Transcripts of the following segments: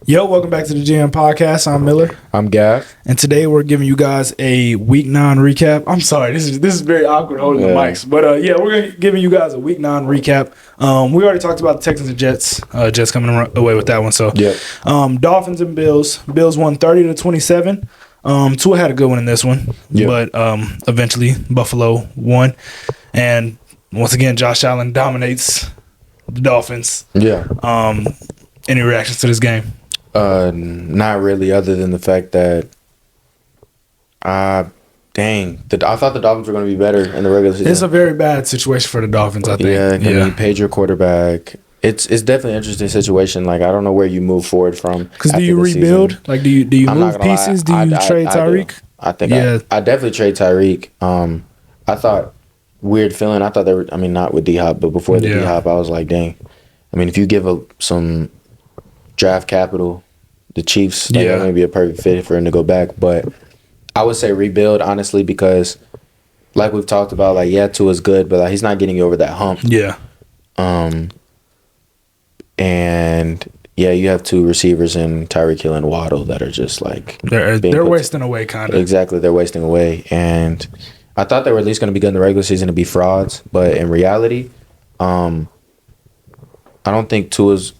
Yo, welcome back to the GM Podcast. I'm Miller. I'm Gav. And today we're giving you guys a Week 9 recap. I'm sorry, this is very awkward holding the mics. But we're giving you guys a Week 9 recap. We already talked about the Texans and Jets. Jets coming away with that one. So, Dolphins and Bills. Bills won 30-27. Tua had a good one in this one. But eventually Buffalo won. And once again, Josh Allen dominates the Dolphins. Any reactions to this game? Not really, other than the fact that, I thought the Dolphins were going to be better in the regular season. It's a very bad situation for the Dolphins, I think. I mean, you paid your quarterback. It's definitely an interesting situation. Like, I don't know where you move forward from. Because do you rebuild? Season. Like, do you move pieces? Do you trade Tyreek? I think I definitely trade Tyreek. I thought, weird feeling. I thought they were, not with D-Hop, but before the D-Hop, I was like, dang. I mean, if you give up some draft capital, the Chiefs, that may be a perfect fit for him to go back. But I would say rebuild, honestly, because like we've talked about, Tua's good, but he's not getting you over that hump. And you have two receivers in Tyreek Hill and Waddle that are just they're wasting away, kind of. Exactly, they're wasting away. And I thought they were at least going to be good in the regular season to be frauds, but in reality, I don't think Tua's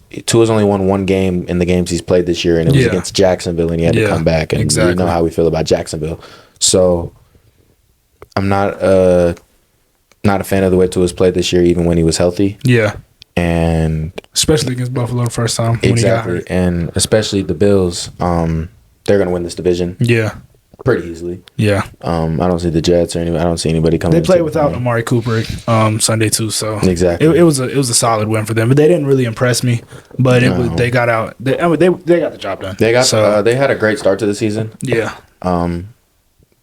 only won one game in the games he's played this year, and it was against Jacksonville, and he had to come back. And we know how we feel about Jacksonville. So I'm not a fan of the way Tua's played this year, even when he was healthy. And especially against Buffalo the first time. Exactly. When he got hurt. And especially the Bills, they're going to win this division. Pretty easily. I don't see the Jets or anybody. I don't see anybody coming. They played without Amari Cooper Sunday too, so exactly it was a solid win for them. But they didn't really impress me. But they got out. They got the job done. They had a great start to the season.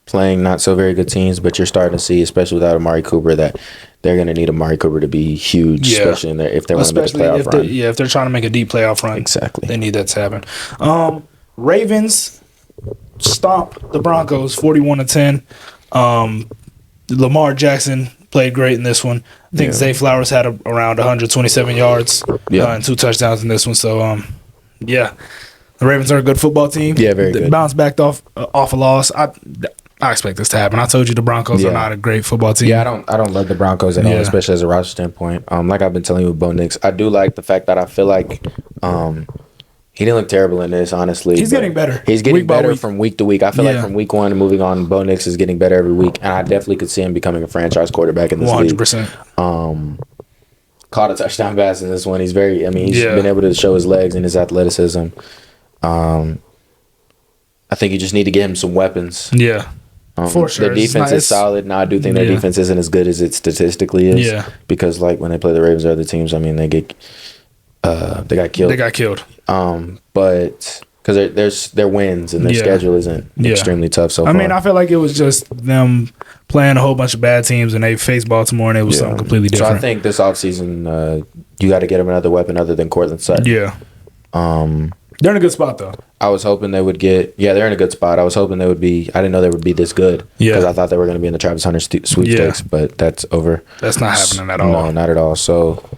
Playing not so very good teams, but you're starting to see, especially without Amari Cooper, that they're going to need Amari Cooper to be huge, especially if they want to make a playoff run. If they're trying to make a deep playoff run, they need that to happen. Ravens stomp the Broncos 41-10. Lamar Jackson played great in this one. I think Zay Flowers had around 127 yards and 2 touchdowns in this one. So, the Ravens are a good football team. Very good. Bounced back off a loss. I expect this to happen. I told you the Broncos are not a great football team. I don't love the Broncos at all, especially as a roster standpoint. Like I've been telling you with Bo Nix, I do like the fact that I feel like he didn't look terrible in this, honestly. He's getting better. He's getting better from week to week. I feel like from week 1 and moving on, Bo Nix is getting better every week, and I definitely could see him becoming a franchise quarterback in this 100%. league. Caught a touchdown pass in this one. He's been able to show his legs and his athleticism. I think you just need to get him some weapons. For sure. Their defense is solid. Now, I do think their defense isn't as good as it statistically is. Because, when they play the Ravens or other teams, they got killed. They got killed. But because their wins and their schedule isn't extremely tough so far. I feel like it was just them playing a whole bunch of bad teams, and they faced Baltimore, and it was something completely different. So I think this offseason, you got to get them another weapon other than Cortland Sutton. They're in a good spot, though. I was hoping they would get... they're in a good spot. I was hoping they would be... I didn't know they would be this good. Because I thought they were going to be in the Travis Hunter sweepstakes, but that's over. That's not happening at all. No, not at all. So,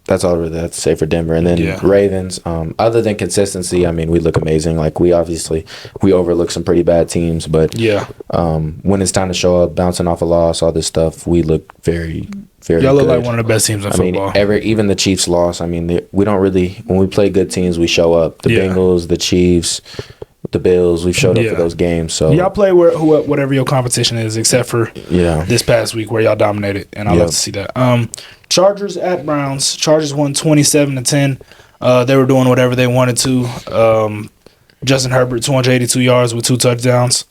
that's all I really have to say for Denver. And then Ravens, other than consistency, we look amazing. We overlook some pretty bad teams, but when it's time to show up, bouncing off a loss, all this stuff, we look very, very Y'all look good. like one of the best teams in football. Even the Chiefs lost. We don't really, when we play good teams, we show up. The Bengals, the Chiefs, the Bills, we've showed up for those games. So y'all play whatever your competition is, except for this past week where y'all dominated, and I love to see that. Chargers at Browns. Chargers won 27-10. They were doing whatever they wanted to. Justin Herbert 282 yards with 2 touchdowns.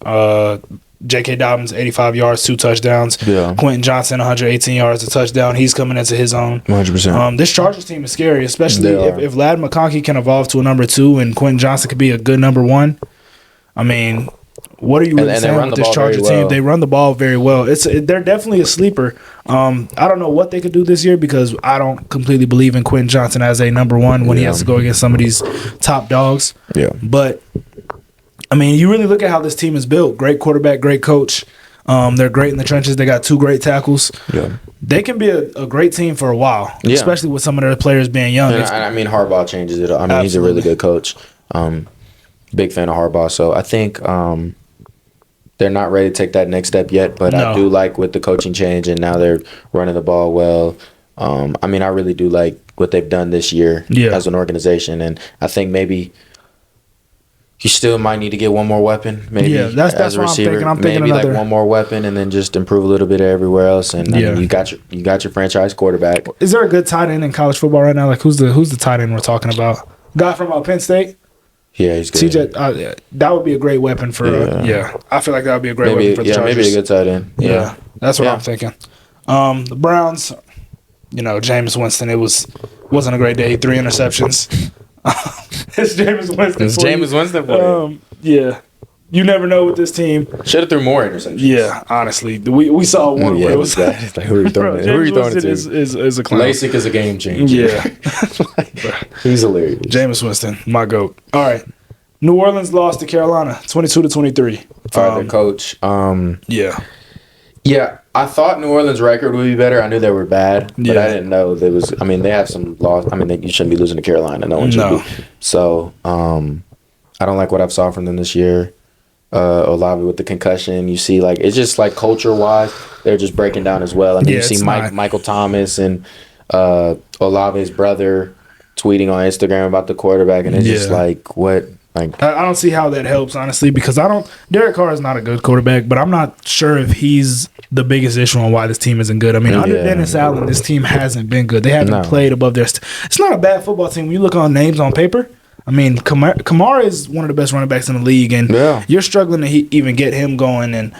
J.K. Dobbins 85 yards, 2 touchdowns. Quentin Johnson 118 yards, a touchdown. He's coming into his own. 100%. This Chargers team is scary, especially if Ladd McConkey can evolve to a number 2 and Quentin Johnson could be a good number 1. What are you really saying with this Charger team? They run the ball very well. They're definitely a sleeper. I don't know what they could do this year because I don't completely believe in Quentin Johnson as a number 1 when he has to go against some of these top dogs. But you really look at how this team is built. Great quarterback, great coach. They're great in the trenches. They got 2 great tackles. Yeah. They can be a great team for a while, especially with some of their players being young. And I mean, Harbaugh changes it. I mean, he's a really good coach. Big fan of Harbaugh. So I think they're not ready to take that next step yet, but I do like with the coaching change and now they're running the ball well. I mean, I really do like what they've done this year as an organization, and I think maybe you still might need to get one more weapon. Maybe that's as a what receiver, I'm thinking maybe another. like one more weapon, and then just improve a little bit everywhere else. And I mean, you got your franchise quarterback. Is there a good tight end in college football right now? Like who's the tight end we're talking about? Guy from Penn State. Yeah, he's good. CJ, that would be a great weapon for. I feel like that would be a great weapon for the Chargers. Maybe a good tight end. Yeah, that's what I'm thinking. The Browns, Jameis Winston. It wasn't a great day. 3 interceptions. It's Jameis Winston. It's Jameis Winston for you. Yeah, you never know with this team. Should have threw more interceptions. Yeah, honestly, we saw one where it was bad. It's like, who are you throwing it? Who are you throwing it to? Is a clown. LASIK is a game changer. Yeah, he's hilarious. Jameis Winston, my goat. All right, New Orleans lost to Carolina, 22-23. Fired their coach. Yeah. I thought New Orleans' record would be better. I knew they were bad, but I didn't know there was. I mean, they have some loss. I mean, you shouldn't be losing to Carolina. No one should be. So, I don't like what I've saw from them this year. Olave with the concussion. You see, like it's just like culture-wise, they're just breaking down as well. I mean, you see Michael Thomas and Olave's brother tweeting on Instagram about the quarterback, and it's just like what. Like, I don't see how that helps, honestly, because Derek Carr is not a good quarterback, but I'm not sure if he's the biggest issue on why this team isn't good. I mean, under Dennis Allen, this team hasn't been good. They haven't played above their it's not a bad football team when you look on names on paper. I mean, Kamara is one of the best running backs in the league, and you're struggling to even get him going. And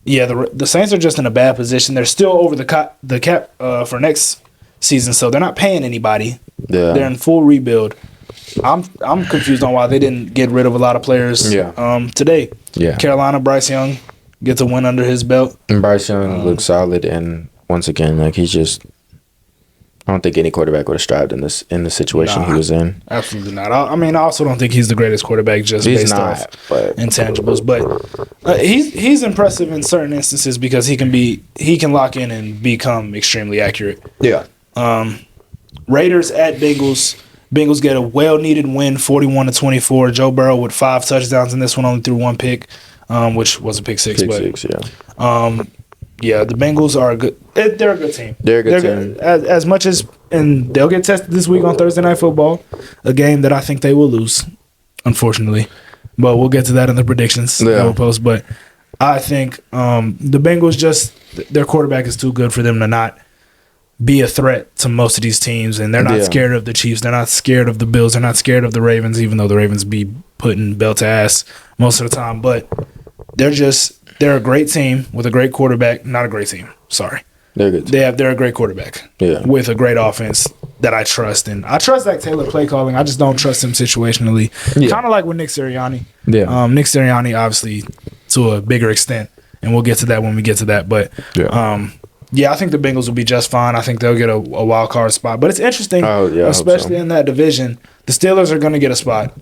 the Saints are just in a bad position. They're still over the cap for next season, so they're not paying anybody. Yeah. They're in full rebuild. I'm confused on why they didn't get rid of a lot of players today. Yeah. Carolina, Bryce Young gets a win under his belt. And Bryce Young looks solid, and once again, like he's just I don't think any quarterback would have strived in the situation he was in. Absolutely not. I also don't think he's the greatest quarterback based off intangibles, but he's impressive in certain instances because he can lock in and become extremely accurate. Yeah. Raiders at Bengals. Bengals get a well-needed win, 41-24. Joe Burrow with 5 touchdowns in this one, only threw 1 pick, which was a pick six. Yeah, the Bengals are they're a good team. They're a good team. As much as, and they'll get tested this week on Thursday Night Football, a game that I think they will lose, unfortunately. But we'll get to that in the predictions that we'll post. But I think the Bengals their quarterback is too good for them to not be a threat to most of these teams, and they're not scared of the Chiefs. They're not scared of the Bills. They're not scared of the Ravens, even though the Ravens be putting belt to ass most of the time. But they're a great team with a great quarterback. Not a great team. Sorry. They're good. They're a great quarterback with a great offense that I trust. And I trust Zach Taylor play calling. I just don't trust him situationally. Kind of like with Nick Sirianni. Yeah. Nick Sirianni, obviously, to a bigger extent. And we'll get to that when we get to that. But I think the Bengals will be just fine. I think they'll get a wild card spot. But it's interesting, especially in that division. The Steelers are going to get a spot.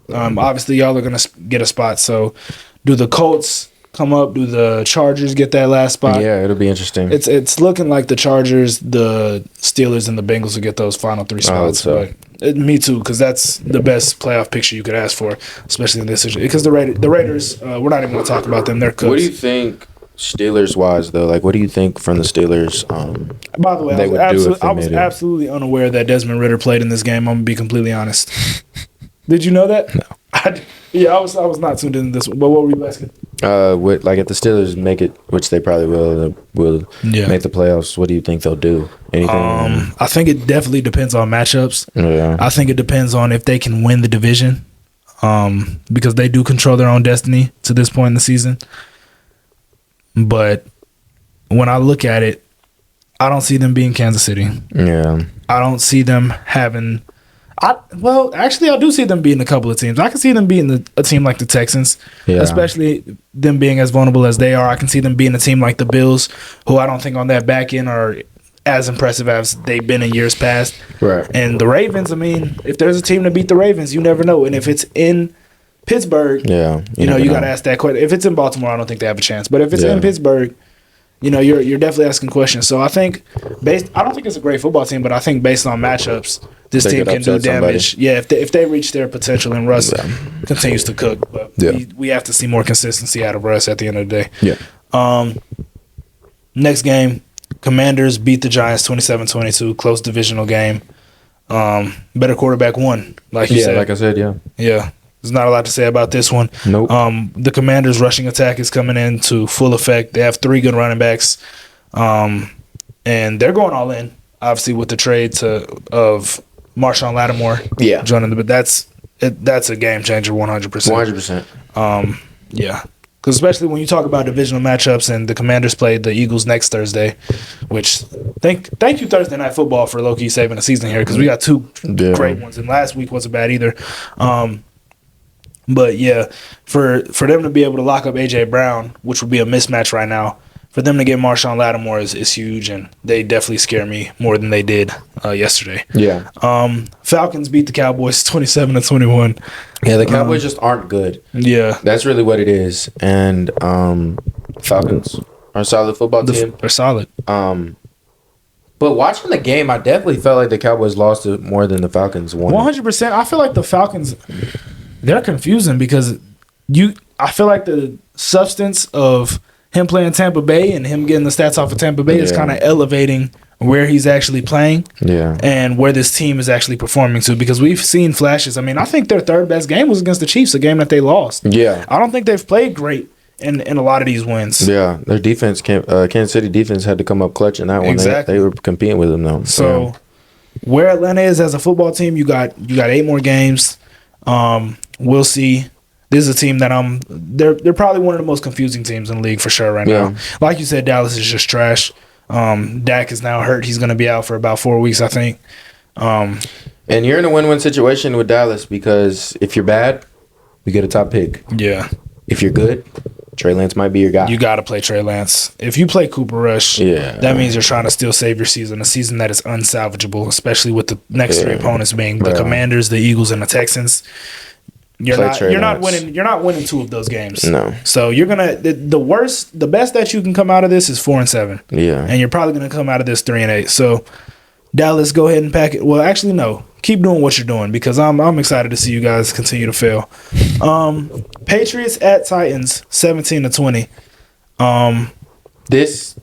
Obviously, y'all are going to get a spot. So, do the Colts come up? Do the Chargers get that last spot? Yeah, it'll be interesting. It's looking like the Chargers, the Steelers, and the Bengals will get those final 3 spots. But me too, because that's the best playoff picture you could ask for, especially in this situation. Because the Raiders, we're not even going to talk about them. They're cooked. What do you think? Steelers wise though, like what do you think from the Steelers? By the way, I was absolutely unaware that Desmond Ridder played in this game. I'm gonna be completely honest. Did you know that? No. I was not tuned in this one. But what were you asking? If the Steelers make it, which they probably will make the playoffs. What do you think they'll do? Anything? I think it definitely depends on matchups. Yeah. I think it depends on if they can win the division, because they do control their own destiny to this point in the season. But when I look at it, I don't see them being Kansas City. Yeah. I don't see them having I do see them beating a couple of teams. I can see them beating a team like the Texans, especially them being as vulnerable as they are. I can see them beating a team like the Bills, who I don't think on that back end are as impressive as they've been in years past. Right. And the Ravens, I mean, if there's a team to beat the Ravens, you never know. And if it's in Pittsburgh, you got to ask that question. If it's in Baltimore, I don't think they have a chance. But if it's in Pittsburgh, you're definitely asking questions. So I think I don't think it's a great football team, but I think based on matchups, this team can do damage. Somebody. Yeah, if they reach their potential and Russ continues to cook, but we have to see more consistency out of Russ at the end of the day. Yeah. Next game, Commanders beat the Giants 27-22, close divisional game. Better quarterback won, like you said. Yeah, like I said, Yeah. There's not a lot to say about this one. Nope. The Commanders' rushing attack is coming into full effect. They have 3 good running backs, and they're going all in. Obviously, with the trade of Marshawn Lattimore, joining but that's a game changer, 100%. 100%. Yeah, because especially when you talk about divisional matchups, and the Commanders play the Eagles next Thursday, which thank you Thursday Night Football for low-key saving the season here because we got 2 great ones, and last week wasn't bad either. But yeah, for them to be able to lock up A.J. Brown, which would be a mismatch right now, for them to get Marshawn Lattimore is huge, and they definitely scare me more than they did yesterday. Yeah. Falcons beat the Cowboys 27-21. Yeah, the Cowboys just aren't good. Yeah. That's really what it is. And Falcons are a solid football team. They're solid. But watching the game, I definitely felt like the Cowboys lost it more than the Falcons won. 100%. I feel like the Falcons, they're confusing because I feel like the substance of him playing Tampa Bay and him getting the stats off of Tampa Bay is kind of elevating where he's actually playing and where this team is actually performing to, because we've seen flashes. I mean, I think their third best game was against the Chiefs, a game that they lost. Yeah. I don't think they've played great in a lot of these wins. Yeah, their defense, Kansas City defense had to come up clutch in that one. Exactly. They were competing with them, though. So where Atlanta is as a football team, you got 8 more games. We'll see. This is a team that they're probably one of the most confusing teams in the league for sure right now. Like you said, Dallas is just trash. Dak is now hurt. He's going to be out for about 4 weeks, I think. And you're in a win-win situation with Dallas because if you're bad, you get a top pick. Yeah. If you're good, Trey Lance might be your guy. You got to play Trey Lance. If you play Cooper Rush, that means you're trying to still save your season, a season that is unsalvageable, especially with the next 3 opponents being the Commanders, the Eagles, and the Texans. You're not winning 2 of those games. No. So you're gonna the best that you can come out of this is 4-7. Yeah. And you're probably gonna come out of this 3-8. So Dallas, go ahead and pack it. Well, actually, no. Keep doing what you're doing because I'm excited to see you guys continue to fail. Patriots at Titans, 17-20. This,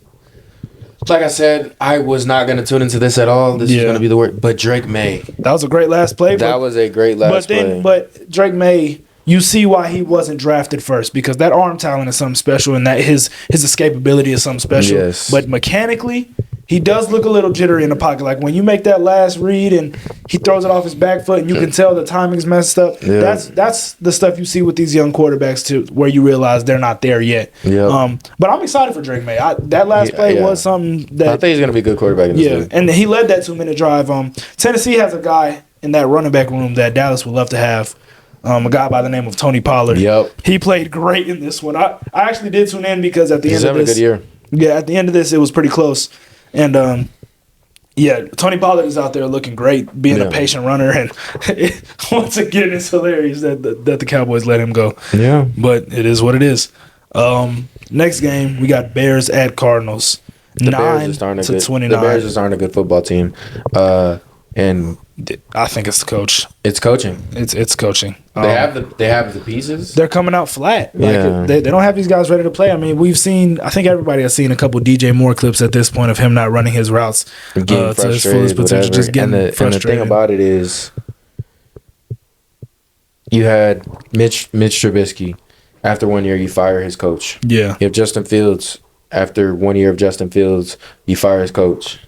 like I said, I was not going to tune into this at all. This is going to be the word. But Drake May. That was a great last play. That was a great last play. But Drake May, you see why he wasn't drafted first, because that arm talent is something special and that his escapability is something special. Yes. But mechanically, he does look a little jittery in the pocket. Like when you make that last read and he throws it off his back foot and you can tell the timing's messed up. Yeah. That's the stuff you see with these young quarterbacks too, where you realize they're not there yet. Yeah. But I'm excited for Drake May. That last play was something that I think he's going to be a good quarterback in this league. And he led that 2-minute drive. Tennessee has a guy in that running back room that Dallas would love to have. A guy by the name of Tony Pollard. Yep. He played great in this one. I actually did tune in because at the end of this, he's having a good Yeah, year. at the end of this, it was pretty close. And Tony Pollard is out there looking great, being a patient runner. And once again, it's hilarious that the Cowboys let him go. Yeah. But it is what it is. Next game, we got Bears at Cardinals. The Bears aren't a good football team. And I think it's the coach. It's coaching. It's coaching. They have the pieces. They're coming out flat. Yeah. Like they don't have these guys ready to play. I mean, I think everybody has seen a couple DJ Moore clips at this point of him not running his routes to his fullest potential. Just getting frustrated. And the thing about it is, you had Mitch Trubisky. After 1 year, you fire his coach. Yeah. You have Justin Fields. After 1 year of Justin Fields, you fire his coach.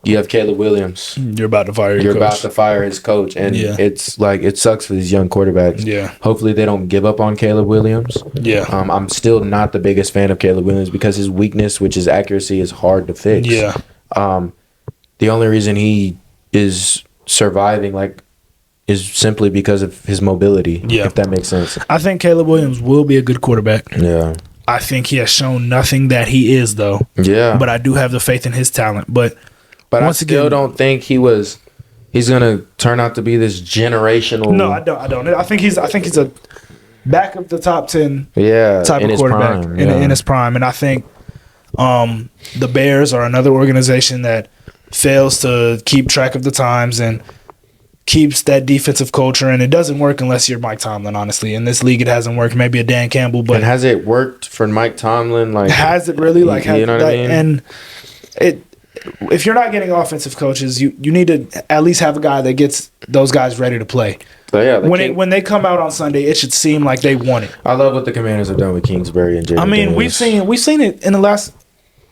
You have Caleb Williams. You're about to fire your coach. About to fire his coach. And it's like, it sucks for these young quarterbacks. Yeah. Hopefully they don't give up on Caleb Williams. Yeah. I'm still not the biggest fan of Caleb Williams because his weakness, which is accuracy, is hard to fix. Yeah. The only reason he is surviving, is simply because of his mobility. Yeah. If that makes sense. I think Caleb Williams will be a good quarterback. Yeah. I think he has shown nothing that he is, though. Yeah. But I do have the faith in his talent. But I still don't think he was he's gonna turn out to be this generational. No, I don't. I think he's a back of the top 10 type of quarterback in his prime. And I think the Bears are another organization that fails to keep track of the times and keeps that defensive culture, and it doesn't work unless you're Mike Tomlin, honestly. In this league, it hasn't worked. Maybe a Dan Campbell, but... And has it worked for Mike Tomlin? Like, has it really? Like, you know what I mean? And if you're not getting offensive coaches, you need to at least have a guy that gets those guys ready to play. So, yeah, when they come out on Sunday, it should seem like they want it. I love what the Commanders have done with Kingsbury and Jaden Daniels. we've seen it in the last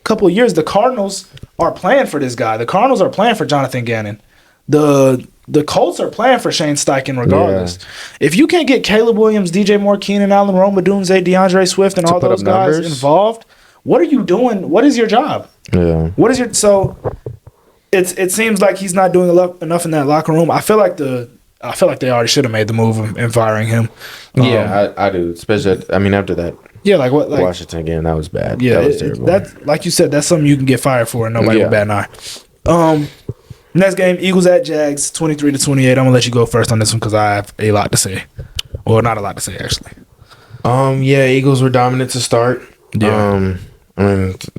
couple of years. The Cardinals are playing for this guy. The Cardinals are playing for Jonathan Gannon. The Colts are playing for Shane Steichen regardless. Yeah. If you can't get Caleb Williams, DJ Moore, Keenan Allen, Rome Odunze, DeAndre Swift, and all those guys involved, what are you doing? What is your job? Yeah. So it seems like he's not doing enough in that locker room. I feel like they already should have made the move in firing him. Yeah, I do. Especially, after that. Yeah, like what? Like, Washington again, that was bad. Yeah, that was terrible. That's like you said. That's something you can get fired for, and nobody will bat an eye. Next game, Eagles at Jags, 23-28. I'm gonna let you go first on this one because I have a lot to say, or not a lot to say actually. Yeah, Eagles were dominant to start. Yeah.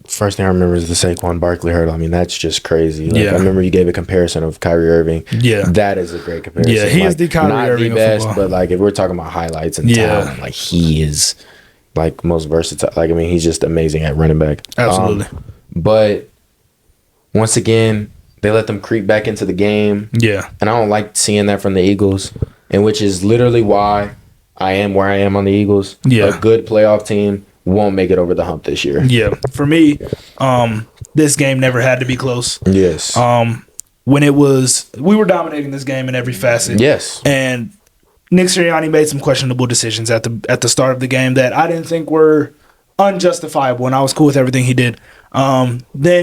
First thing I remember is the Saquon Barkley hurdle. That's just crazy. Like, yeah. I remember you gave a comparison of Kyrie Irving. Yeah. That is a great comparison. Yeah, he is the Kyrie Irving not the best, of football. but like if we're talking about highlights and talent, like he is like most versatile. Like he's just amazing at running back. Absolutely. But once again, they let them creep back into the game. Yeah. And I don't like seeing that from the Eagles, and which is literally why I am where I am on the Eagles. Yeah. A good playoff team won't make it over the hump this year. Yeah. For me, this game never had to be close. Yes. When we were dominating this game in every facet. Yes. And Nick Sirianni made some questionable decisions at the start of the game that I didn't think were unjustifiable, and I was cool with everything he did. Then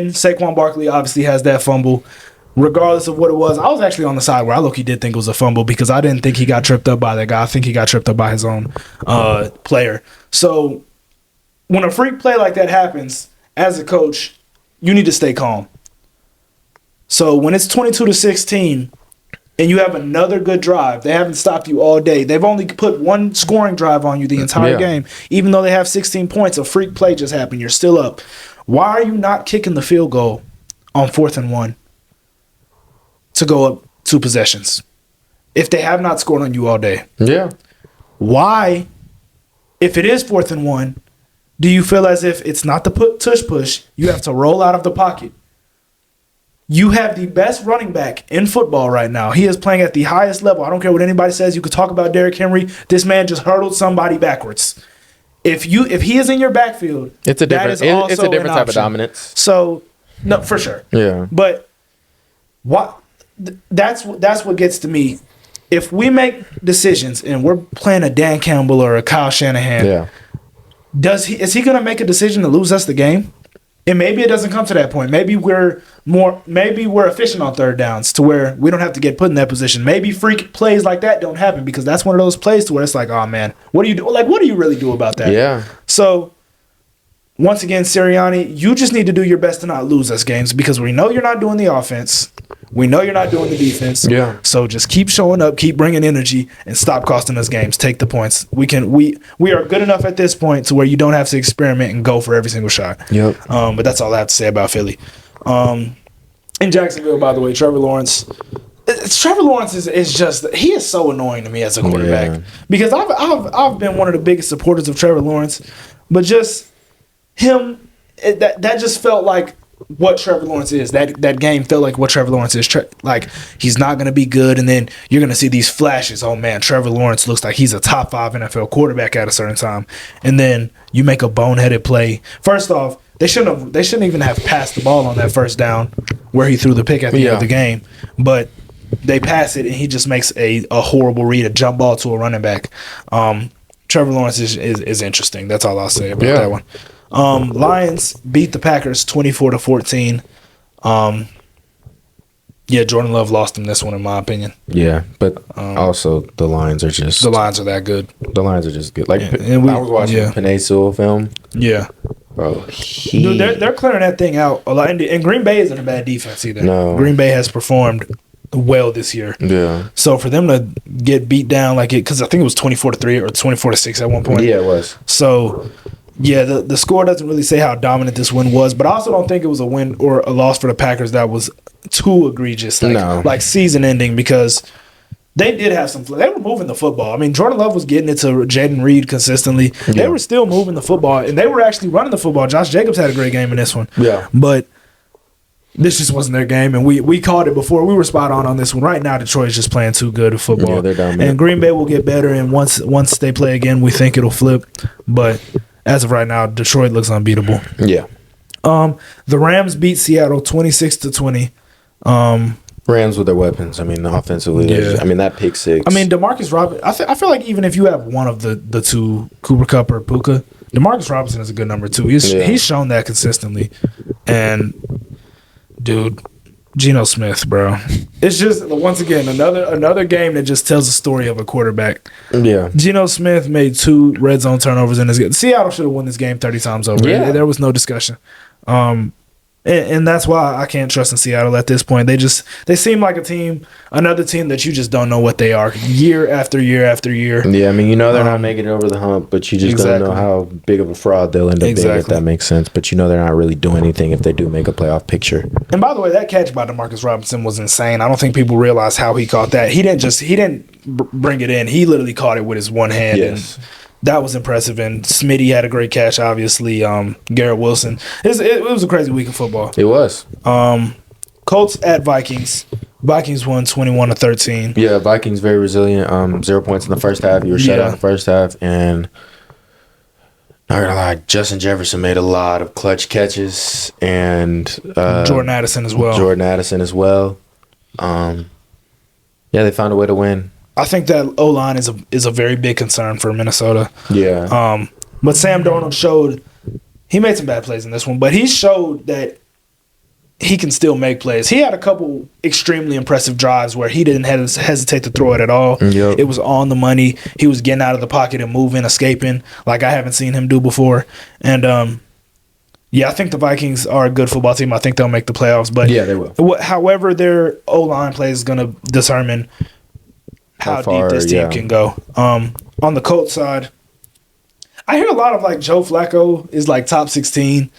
Saquon Barkley obviously has that fumble. Regardless of what it was, I was actually on the side where I low-key did think it was a fumble because I didn't think he got tripped up by that guy. I think he got tripped up by his own player. So when a freak play like that happens, as a coach, you need to stay calm. So when it's 22-16 and you have another good drive, they haven't stopped you all day. They've only put one scoring drive on you the entire game. Even though they have 16 points, a freak play just happened. You're still up. Why are you not kicking the field goal on 4th and 1 to go up 2 possessions if they have not scored on you all day? Yeah. Why, if it is 4th and 1, do you feel as if it's not the tush push, you have to roll out of the pocket? You have the best running back in football right now. He is playing at the highest level. I don't care what anybody says. You could talk about Derrick Henry. This man just hurdled somebody backwards. If he is in your backfield, it's a different type of dominance. So, no, for sure. Yeah. But that's what gets to me. If we make decisions and we're playing a Dan Campbell or a Kyle Shanahan, yeah. Is he going to make a decision to lose us the game? And maybe it doesn't come to that point. Maybe we're efficient on 3rd downs to where we don't have to get put in that position. Maybe freak plays like that don't happen because that's one of those plays to where it's like, oh man, what do you do? Like, what do you really do about that? Yeah. So once again, Sirianni, you just need to do your best to not lose us games because we know you're not doing the offense. We know you're not doing the defense. Yeah. So just keep showing up, keep bringing energy, and stop costing us games. Take the points. We are good enough at this point to where you don't have to experiment and go for every single shot. Yep. But that's all I have to say about Philly. In Jacksonville, by the way, Trevor Lawrence is just, he is so annoying to me as a quarterback because I've been one of the biggest supporters of Trevor Lawrence, but just him, that just felt like what Trevor Lawrence is. That game felt like what Trevor Lawrence is. Like, he's not going to be good, and then you're going to see these flashes. Oh, man, Trevor Lawrence looks like he's a top 5 NFL quarterback at a certain time. And then you make a boneheaded play. First off, they shouldn't even have passed the ball on that 1st down where he threw the pick at the end of the game. But they pass it, and he just makes a horrible read, a jump ball to a running back. Trevor Lawrence is interesting. That's all I'll say about that one. Lions beat the Packers 24-14. Jordan Love lost him this one, in my opinion. Yeah, but also the Lions are that good. The Lions are just good. Like, I was watching Penei Sewell film. Yeah. Bro, they're clearing that thing out a lot. And Green Bay isn't a bad defense either. No. Green Bay has performed well this year. Yeah. So for them to get beat down like it, because I think it was 24-3 or 24-6 at one point. Yeah, it was. So yeah, the score doesn't really say how dominant this win was, but I also don't think it was a win or a loss for the Packers that was too egregious, like season ending, because they did have some. They were moving the football. I mean, Jordan Love was getting it to Jaden Reed consistently. Yeah. They were still moving the football, and they were actually running the football. Josh Jacobs had a great game in this one. Yeah, but this just wasn't their game, and we called it before. We were spot on this one. Right now, Detroit's just playing too good of football. Yeah, they're dominant. And Green Bay will get better, and once they play again, we think it'll flip. But as of right now, Detroit looks unbeatable. Yeah. The Rams beat Seattle 26-20. Rams with their weapons. I mean, offensively, that pick six. I mean, DeMarcus Robinson. I feel like even if you have one of the two, Cooper Kupp or Puka, DeMarcus Robinson is a good number two. He's shown that consistently. And dude, Geno Smith, bro. It's just once again another game that just tells the story of a quarterback. Yeah. Geno Smith made 2 red zone turnovers in this game. Seattle should have won this game 30 times over. Yeah. There was no discussion. And that's why I can't trust in Seattle at this point. They seem like another team that you just don't know what they are year after year after year. Yeah, I mean, they're not making it over the hump, but you just don't know how big of a fraud they'll end up being, if that makes sense. But they're not really doing anything if they do make a playoff picture. And by the way, that catch by DeMarcus Robinson was insane. I don't think people realize how he caught that. He didn't bring it in. He literally caught it with his one hand. Yes. And that was impressive, and Smitty had a great catch, obviously. Garrett Wilson. It was a crazy week of football. It was. Colts at Vikings. Vikings won 21-13. Yeah, Vikings very resilient. 0 points in the first half. You were shut out in the first half, and not gonna lie, Justin Jefferson made a lot of clutch catches, and Jordan Addison as well. Yeah, they found a way to win. I think that O-line is a very big concern for Minnesota. Yeah. But Sam Darnold he made some bad plays in this one, but he showed that he can still make plays. He had a couple extremely impressive drives where he didn't hesitate to throw it at all. Yep. It was on the money. He was getting out of the pocket and moving, escaping like I haven't seen him do before. And I think the Vikings are a good football team. I think they'll make the playoffs. But yeah, they will. However, their O-line play is going to determine how deep this team can go. On the Colts side, I hear a lot of Joe Flacco is top 16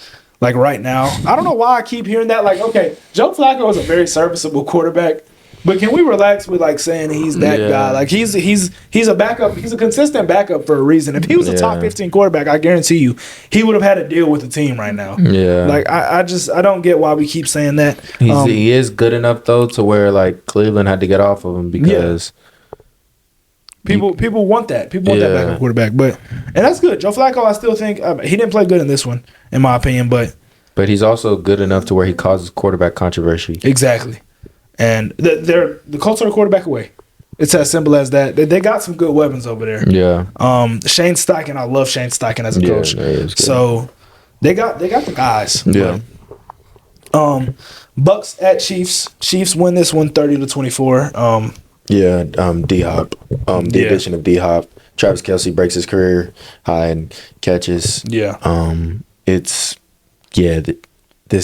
right now. I don't know why I keep hearing that. Okay, Joe Flacco is a very serviceable quarterback, but can we relax with saying he's that guy? He's a backup. He's a consistent backup for a reason. If he was a top 15 quarterback, I guarantee you he would have had to deal with the team right now. Yeah. I don't get why we keep saying that. He is good enough though to where Cleveland had to get off of him because People want that. People want that backup quarterback, and that's good. Joe Flacco, I still think he didn't play good in this one, in my opinion, but he's also good enough to where he causes quarterback controversy. Exactly, and the Colts are a quarterback away. It's as simple as that. They got some good weapons over there. Yeah. Shane Steichen, I love Shane Steichen as a coach. So they got the guys. Yeah. But, Bucks at Chiefs. Chiefs win this one 30-24. D-Hop. The addition of D-Hop. Travis Kelce breaks his career high in catches. Yeah. This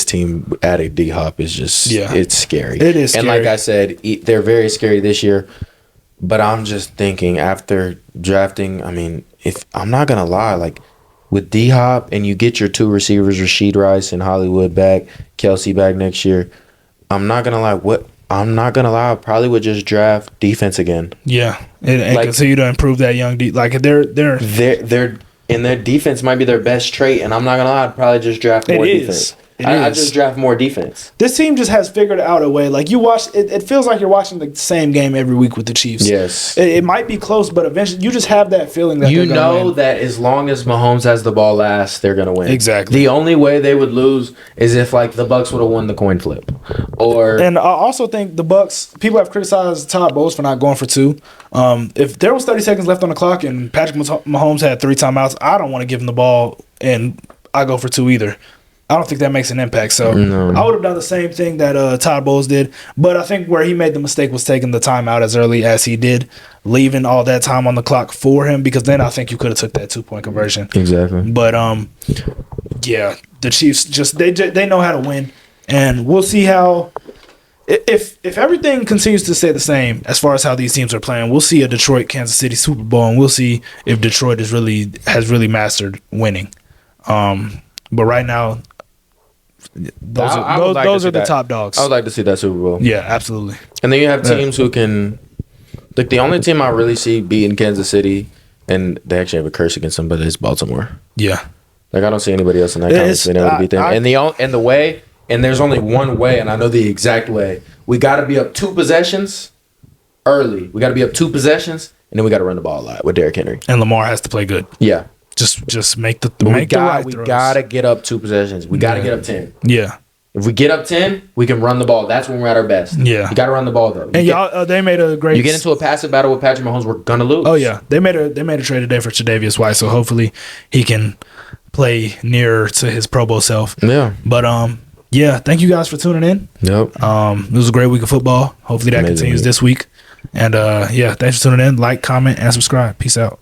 team adding D-Hop is just, it's scary. It is scary. And like I said, they're very scary this year. But I'm just thinking after drafting, if I'm not going to lie, with D-Hop and you get your 2 receivers, Rashid Rice and Hollywood back, Kelce back next year, I'm not going to lie, I probably would just draft defense again. Yeah, and continue to improve that young they're and their defense might be their best trait. And I'm not gonna lie, I'd probably just draft more defense. I just draft more defense. This team just has figured out a way. You watch, it feels like you're watching the same game every week with the Chiefs. Yes, it might be close, but eventually you just have that feeling that they're gonna win. That as long as Mahomes has the ball last, they're gonna win. Exactly. The only way they would lose is if the Bucks would have won the coin flip. And I also think the Bucks. People have criticized Todd Bowles for not going for 2. If there was 30 seconds left on the clock and Patrick Mahomes had 3 timeouts, I don't want to give him the ball and I go for 2 either. I don't think that makes an impact. So I would have done the same thing that Todd Bowles did. But I think where he made the mistake was taking the timeout as early as he did, leaving all that time on the clock for him, because then I think you could have took that 2-point conversion. Exactly. But the Chiefs they know how to win, and we'll see how. if everything continues to stay the same as far as how these teams are playing, we'll see a Detroit Kansas City Super Bowl, and we'll see if Detroit has really mastered winning. But right now, those are the top dogs. I would like to see that Super Bowl. Yeah, absolutely. And then you have teams who can. Like the only team I really see beating Kansas City, and they actually have a curse against them, but it's Baltimore. Yeah. Like I don't see anybody else in that conference being able to beat them. And there's only one way, and I know the exact way. We got to be up 2 possessions early. We got to be up 2 possessions, and then we got to run the ball a lot with Derrick Henry. And Lamar has to play good. Yeah. Just make the right throws. We got to get up 2 possessions. We got to get up 10. Yeah. If we get up 10, we can run the ball. That's when we're at our best. Yeah. You got to run the ball, though. They made a great. You get into a passive battle with Patrick Mahomes, we're gonna lose. Oh yeah, they made a trade today for Tre'Davious White, so hopefully he can play nearer to his Pro Bowl self. Yeah. But yeah, thank you guys for tuning in. Yep. It was a great week of football. Hopefully that continues this week. And yeah, thanks for tuning in. Like, comment, and subscribe. Peace out.